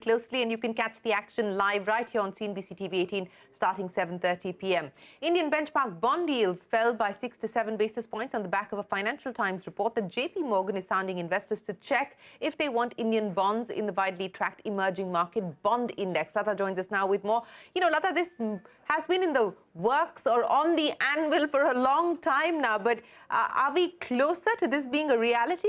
Closely, and you can catch the action live right here on CNBC-TV18 starting 7:30 p.m. Indian benchmark bond yields fell by 6 to 7 basis points on the back of a Financial Times report that JP Morgan is sounding investors to check if they want Indian bonds in the widely tracked emerging market bond index. Latha joins us now with more. Latha, this has been in the works or on the anvil for a long time now, but are we closer to this being a reality?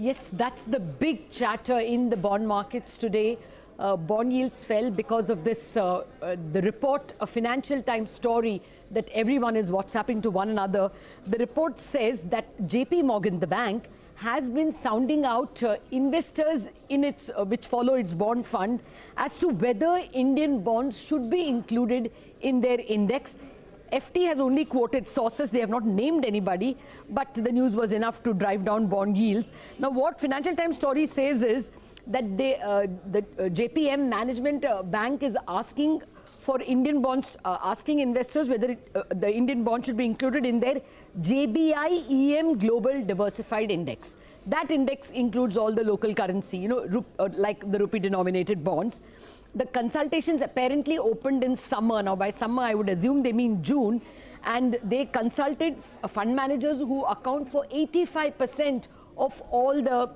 Yes, that's the big chatter in the bond markets today. Bond yields fell because of this, the report, a Financial Times story that everyone is WhatsApping to one another. The report says that JP Morgan, the bank, has been sounding out investors in its, which follow its bond fund as to whether Indian bonds should be included in their index. FT has only quoted sources. They have not named anybody, but the news was enough to drive down bond yields. Now, what Financial Times story says is that the JPM management bank is asking for Indian bonds, asking investors whether the Indian bond should be included in their GBI-EM Global Diversified Index. That index includes all the local currency, like the rupee-denominated bonds. The consultations apparently opened in summer. Now, by summer, I would assume they mean June. And they consulted fund managers who account for 85% of all the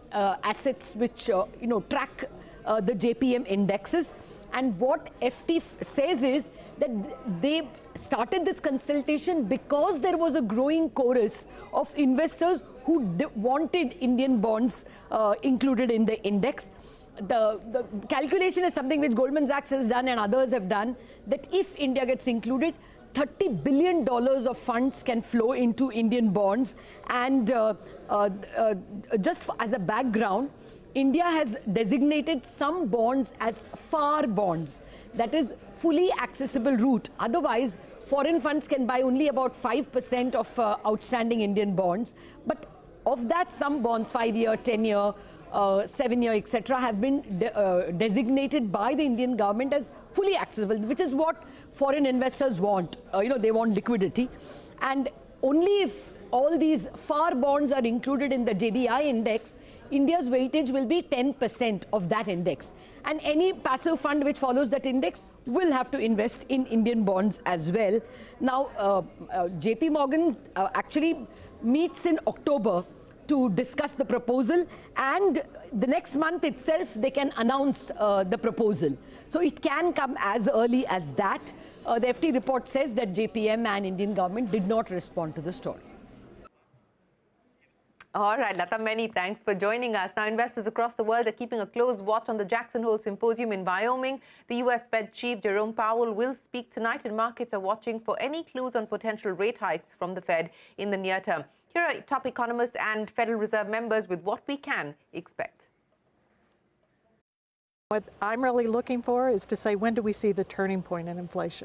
assets which, track the JPM indexes. And what FT says is that they started this consultation because there was a growing chorus of investors who wanted Indian bonds included in the index. The calculation is something which Goldman Sachs has done and others have done, that if India gets included, $30 billion of funds can flow into Indian bonds. And just as a background, India has designated some bonds as FAR bonds, that is fully accessible route. Otherwise, foreign funds can buy only about 5% of outstanding Indian bonds. But of that, some bonds, 5-year, 10-year, 7-year, etc., have been designated by the Indian government as fully accessible, which is what foreign investors want. They want liquidity. And only if all these FAR bonds are included in the JBI index, India's weightage will be 10% of that index. And any passive fund which follows that index will have to invest in Indian bonds as well. Now, JP Morgan actually meets in October to discuss the proposal, and the next month itself they can announce the proposal. So it can come as early as that. The FT report says that JPM and Indian government did not respond to the story. All right, Latha, many thanks for joining us. Now, investors across the world are keeping a close watch on the Jackson Hole Symposium in Wyoming. The U.S. Fed Chief Jerome Powell will speak tonight, and markets are watching for any clues on potential rate hikes from the Fed in the near term. Here are top economists and Federal Reserve members with what we can expect. What I'm really looking for is to say, when do we see the turning point in inflation?